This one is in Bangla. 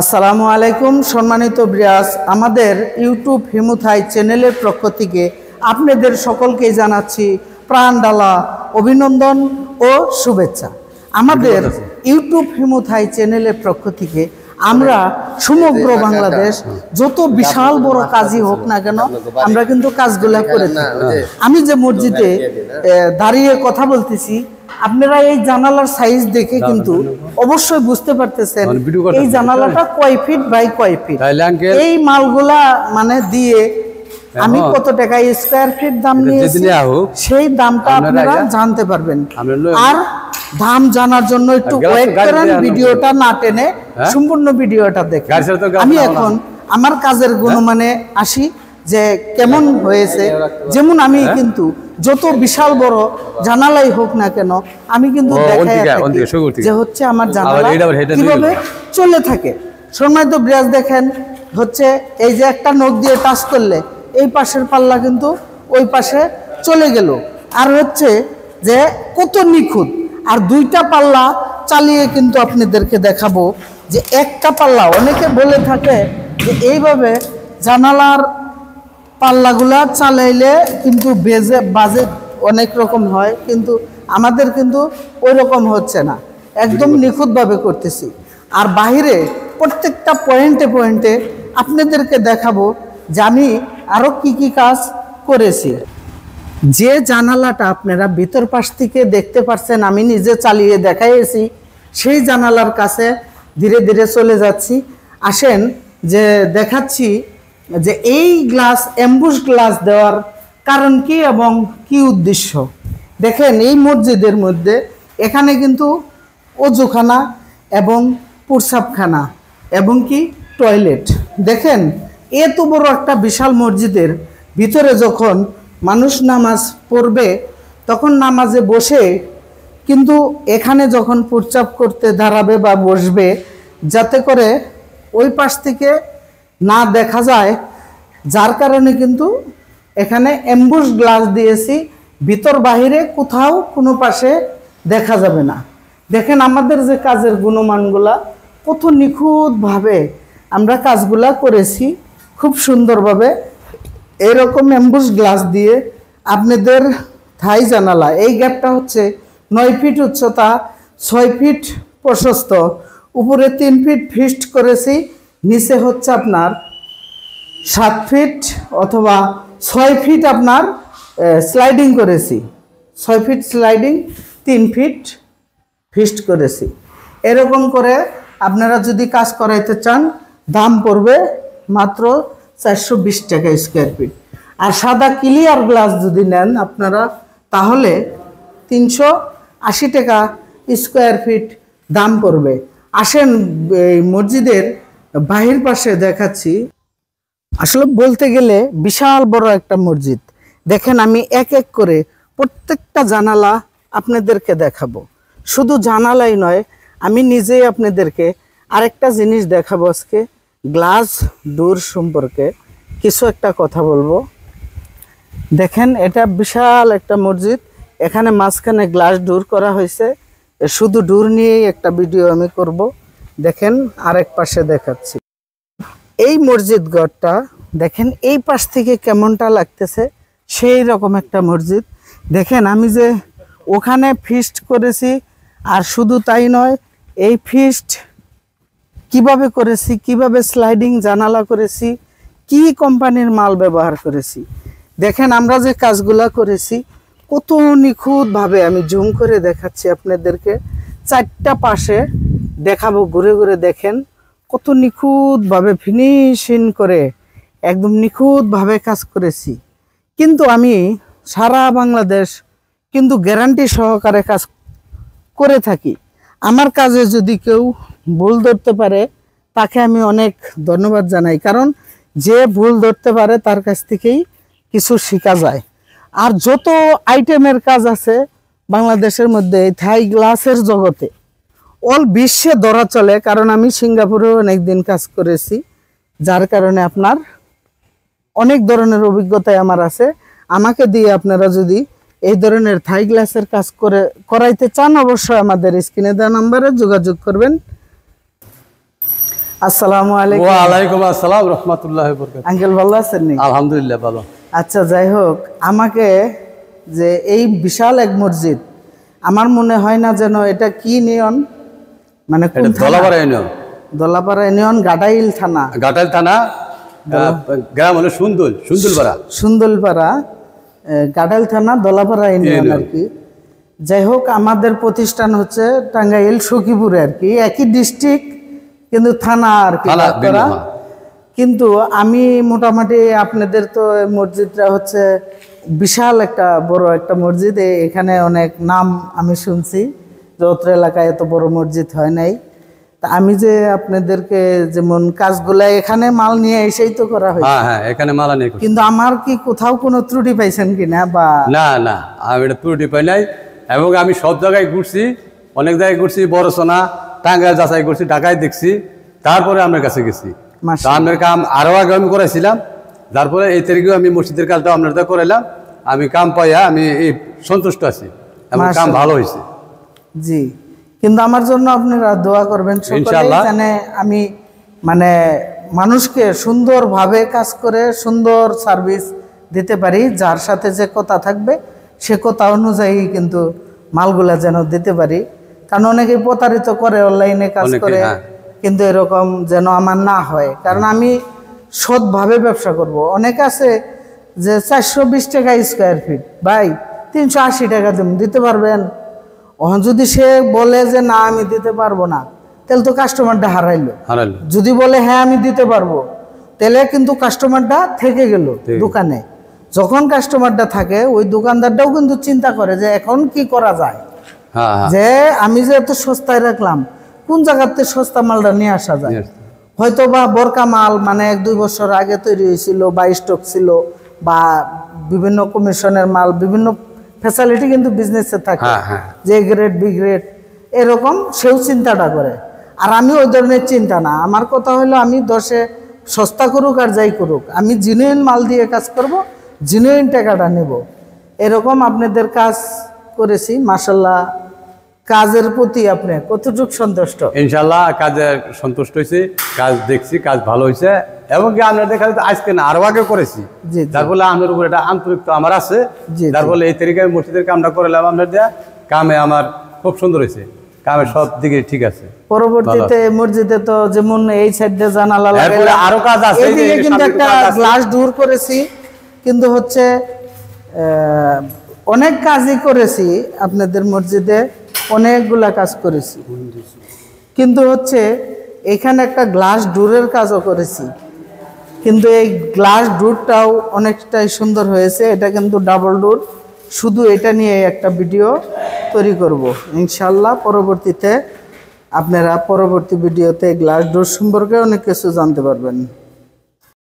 আসসালামু আলাইকুম সম্মানিত ভিউয়ার্স, আমাদের ইউটিউব হিমুথাই চ্যানেলের পক্ষ থেকে আপনাদের সকলকে জানাচ্ছি প্রাণঢালা অভিনন্দন ও শুভেচ্ছা। আমাদের ইউটিউব হিমুথাই চ্যানেলের পক্ষ থেকে আমরা সমগ্র বাংলাদেশ যত বিশাল বড় কাজই হোক না কেন আমরা কিন্তু কাজগুলো করে থাকি। আমি যে মসজিদে দাঁড়িয়ে কথা বলতেছি, আপনারা এই জানালার সাইজ দেখে কিন্তু অবশ্যই বুঝতে পারতেছেন এই জানালাটা কয় ফিট বাই কয় ফিট। এই মালগুলা মানে দিয়ে আমি কত টাকা স্কয়ার ফিট দাম নিয়েছি সেই দামটা আপনারা জানতে পারবেন। আর দাম জানার জন্য একটু ওয়েট করেন, ভিডিওটা না টেনে সম্পূর্ণ ভিডিওটা দেখেন। আমি এখন আমার কাজের গুণমানে আসি যে কেমন হয়েছে। যেমন আমি কিন্তু যত বিশাল বড় জানালাই হোক না কেন আমি কিন্তু দেখাই যে হচ্ছে আমার জানালা কিভাবে চলে থাকে। সম্মানিত ভিউয়ার্স, দেখেন হচ্ছে এই যে একটা নখ দিয়ে টাচ করলে এই পাশের পাল্লা কিন্তু ওই পাশে চলে গেল। আর হচ্ছে যে কত নিখুঁত। আর দুইটা পাল্লা চালিয়ে কিন্তু আপনাদেরকে দেখাবো যে একটা পাল্লা, অনেকে বলে থাকে যে এইভাবে জানালার পাল্লাগুলা চালাইলে কিন্তু বাজেট অনেক রকম হয়, কিন্তু আমাদের কিন্তু ওই রকম হচ্ছে না, একদম নিখুঁতভাবে করতেছি। আর বাহিরে প্রত্যেকটা পয়েন্টে পয়েন্টে আপনাদেরকে দেখাবো যে আমি আরও কি কি কাজ করেছি। যে জানালাটা আপনারা ভিতর পাশ থেকে দেখতে পাচ্ছেন আমি নিজে চালিয়ে দেখাইছি, সেই জানালার কাছে ধীরে ধীরে চলে যাচ্ছি। আসেন যে দেখাচ্ছি যে এই গ্লাস এমবুশ গ্লাস দেওয়ার কারণ কি এবং কি উদ্দেশ্য। দেখেন এই মসজিদের মধ্যে এখানে কিন্তু অজুখানা এবং প্রস্রাবখানা এবং কি টয়লেট। দেখেন এত বড় একটা বিশাল মসজিদের ভিতরে যখন মানুষ নামাজ পড়বে তখন নামাজে বসে কিন্তু এখানে যখন প্রস্রাব করতে দাঁড়াবে বা বসবে যাতে করে ওই পাশ থেকে না দেখা যায়, যার কারণে কিন্তু এখানে এমবুশ গ্লাস দিয়েছি, ভিতর বাহিরে কোথাও কোনো পাশে দেখা যাবে না। দেখেন আমাদের যে কাজের গুণমানগুলা কত নিখুঁতভাবে আমরা কাজগুলা করেছি, খুব সুন্দরভাবে। এরকম এমবুশ গ্লাস দিয়ে আপনাদের থাই জানালা, এই গ্যাপটা হচ্ছে 9 ফিট উচ্চতা, 6 ফিট প্রশস্ত, উপরে 3 ফিট ফিক্সড করেছি, নিচে হচ্ছে আপনার 7 ফিট অথবা 6 ফিট আপনার স্লাইডিং করেছি, 6 ফিট স্লাইডিং, 3 ফিট ফিক্সড করেছি। এরকম করে আপনারা যদি কাজ করাইতে চান দাম পড়বে মাত্র 420 টাকা স্কয়ার ফিট। আর সাদা ক্লিয়ার গ্লাস যদি নেন আপনারা তাহলে 380 টাকা স্কয়ার ফিট দাম পড়বে। আসেন এই মসজিদের বাহির পাশে দেখাচ্ছি। আসলে বলতে গেলে বিশাল বড় একটা মসজিদ। দেখেন আমি এক এক করে প্রত্যেকটা জানালা আপনাদেরকে দেখাবো। শুধু জানালাই নয়, আমি নিজেই আপনাদেরকে আরেকটা জিনিস দেখাবো আজকে, গ্লাস ডোর সম্পর্কে কিছু একটা কথা বলবো। দেখেন এটা বিশাল একটা মসজিদ, এখানে মাঝখানে গ্লাস ডোর করা হয়েছে। শুধু ডোর নিয়েই একটা ভিডিও আমি করব। দেখেন আরেক পাশে দেখাচ্ছি। এই মসজিদ ঘরটা দেখেন এই পাশ থেকে কেমনটা লাগতেছে, সেই রকম একটা মসজিদ। দেখেন আমি যে ওখানে ফিক্সড করেছি, আর শুধু তাই নয়, এই ফিক্সড কিভাবে করেছি, কিভাবে স্লাইডিং জানালা করেছি, কি কোম্পানির মাল ব্যবহার করেছি। দেখেন আমরা যে কাজগুলা করেছি কত নিখুঁতভাবে, আমি জুম করে দেখাচ্ছি আপনাদেরকে, 4টা পাশে দেখাবো ঘুরে ঘুরে। দেখেন কত নিখুঁতভাবে ফিনিশিং করে একদম নিখুঁতভাবে কাজ করেছি। কিন্তু আমি সারা বাংলাদেশ কিন্তু গ্যারান্টি সহকারে কাজ করে থাকি। আমার কাজে যদি কেউ ভুল ধরতে পারে তাকে আমি অনেক ধন্যবাদ জানাই, কারণ যে ভুল ধরতে পারে তার কাছ থেকেই কিছু শেখা যায়। আর যত আইটেমের কাজ আছে বাংলাদেশের মধ্যে থাই গ্লাসের জগতে অল বিশ্বে ধরা চলে, কারণ আমি সিঙ্গাপুরেও অনেক দিন কাজ করেছি, যার কারণে আপনার অনেক ধরনের অভিজ্ঞতায় আমার আছে। আমাকে দিয়ে আপনারা যদি এই ধরনের থাই গ্লাসের কাজ করাইতে চান অবশ্যই আমাদের স্ক্রিনে দেওয়া নাম্বারে যোগাযোগ করবেন। আসসালামু আলাইকুম। ওয়া আলাইকুম আসসালাম রাহমাতুল্লাহি ওয়া বারাকাতুহু। আঙ্কেল ভালো আছেন নি? আলহামদুলিল্লাহ ভালো। আচ্ছা, যাই হোক, আমাকে যে এই বিশাল এক মসজিদ, আমার মনে হয় না যেন এটা কি ইউনিয়ন, মানে কোন থানা? দলাপাড়া ইউনিয়ন। দলাপাড়া ইউনিয়ন, গাটাইল থানা। গাটাইল থানা, গ্রাম হলো সুন্দুলপাড়া। সুন্দুলপাড়া, গাটাইল থানা, দলাপাড়া ইউনিয়ন আর কি। যাই হোক, আমাদের প্রতিষ্ঠান হচ্ছে টাঙ্গাইল সখীপুরে আর কি, একই ডিস্ট্রিক্ট কিন্তু থানা আর কি করা। কিন্তু আমি মোটামুটি আপনাদের তো মসজিদটা হচ্ছে বিশাল একটা বড় একটা মসজিদ, এখানে অনেক নাম আমি শুনছি যে অত্র এলাকায় এত বড় মসজিদ হয় নাই। তা আমি যে আপনাদেরকে যেমন কাজগুলা এখানে মাল নিয়ে এসেই তো করা হয়, হ্যাঁ এখানে মাল নিয়ে, কিন্তু আমার কি কোথাও কোনো ত্রুটি পাইছেন কিনা? বা না না, আমি এটা ত্রুটি পাই নাই, এবং আমি সব জায়গায় ঘুরছি, অনেক জায়গায় ঘুরছি, বড়সোনা টাঙ্গাইল যাচাই করছি, ঢাকায় দেখছি, তারপরে আপনার কাছে গেছি। আপনার কাম আরো আগে আমি করাইছিলাম, তারপরে এই তারিখেও আমি মসজিদের কাজটা আপনার করাইলাম। আমি কাম পাইয়া আমি এই সন্তুষ্ট আছি, এবং কাম ভালো হয়েছে। জি, কিন্তু আমার জন্য আপনারা দোয়া করবেন ইনশাআল্লাহ, জানে আমি মানে মানুষকে সুন্দরভাবে কাজ করে সুন্দর সার্ভিস দিতে পারি, যার সাথে যে কথা থাকবে সে কথা অনুযায়ী কিন্তু মালগুলা যেন দিতে পারি। কারণ অনেকে প্রতারিত করে, অনলাইনে কাজ করে, কিন্তু এরকম যেন আমার না হয়। কারণ আমি সৎভাবে ব্যবসা করব। অনেক আছে যে 420 টাকা স্কোয়ার ফিট, ভাই 380 টাকা দিতে পারবেন? যদি সে বলে যে না আমি দিতে পারবো না, তাহলে তো কাস্টমারটা হারাইলো। যদি বলে হ্যাঁ আমি দিতে পারবো, তাহলে কিন্তু কাস্টমারটা থেকে গেল দোকানে। যখন কাস্টমারটা থাকে, ওই দোকানদারটাও কিন্তু চিন্তা করে যে এখন কি করা যায়, যে আমি যে এত সস্তায় রাখলাম, কোন জায়গাতে সস্তা মালটা নিয়ে আসা যায়। হয়তো বা বরকা মাল মানে 1-2 বছর আগে তৈরি হয়েছিল, বা স্টক ছিল, বা বিভিন্ন কমিশনের মাল, বিভিন্ন ফ্যাসিলিটি কিন্তু বিজনেসে থাকে, যে গ্রেড বি গ্রেড এরকম, সেও চিন্তাটা করে। আর আমি ওই ধরনের চিন্তা না। আমার কথা হলো আমি 10-এ সস্তা করুক আর যাই করুক, আমি জেনুইন মাল দিয়ে কাজ করব, জেনুইন টাকাটা নেব। এরকম আপনাদের কাজ করেছি, মাশাআল্লাহ। কাজের প্রতি আপনি কতটুকু সন্তুষ্ট? ইনশাআল্লাহ কাজে সন্তুষ্ট হয়েছি, কাজ দেখছি, কাজ ভালো হয়েছে, এবং কি আমরা দেখা যাচ্ছে আজকে না আরো আগে করেছি, যার ফলে আমাদের উপর এটা আন্তরিকতা আমার আছে, যার ফলে এই তারিখে মসজিদের কামটা করলাম আপনার দেয়া কামে আমার খুব সুন্দর হয়েছে, কামের সব দিকে ঠিক আছে। পরবর্তীতে মসজিদে তো যেমন এই সাইডে জানালা লাগে, আরো কাজ আছে, এইদিকে কিন্তু একটা গ্লাস দূর করেছি, কিন্তু হচ্ছে অনেক কাজই করেছি আপনাদের মসজিদে, অনেকগুলা কাজ করেছি, কিন্তু হচ্ছে এখানে একটা গ্লাস ডোরের কাজও করেছি, কিন্তু এই গ্লাস ডোরটাও অনেকটাই সুন্দর হয়েছে। এটা কিন্তু ডাবল ডোর। শুধু এটা নিয়ে একটা ভিডিও তৈরি করব ইনশাআল্লাহ। পরবর্তীতে আপনারা পরবর্তী ভিডিওতে গ্লাস ডোর সম্পর্কে অনেক কিছু জানতে পারবেন।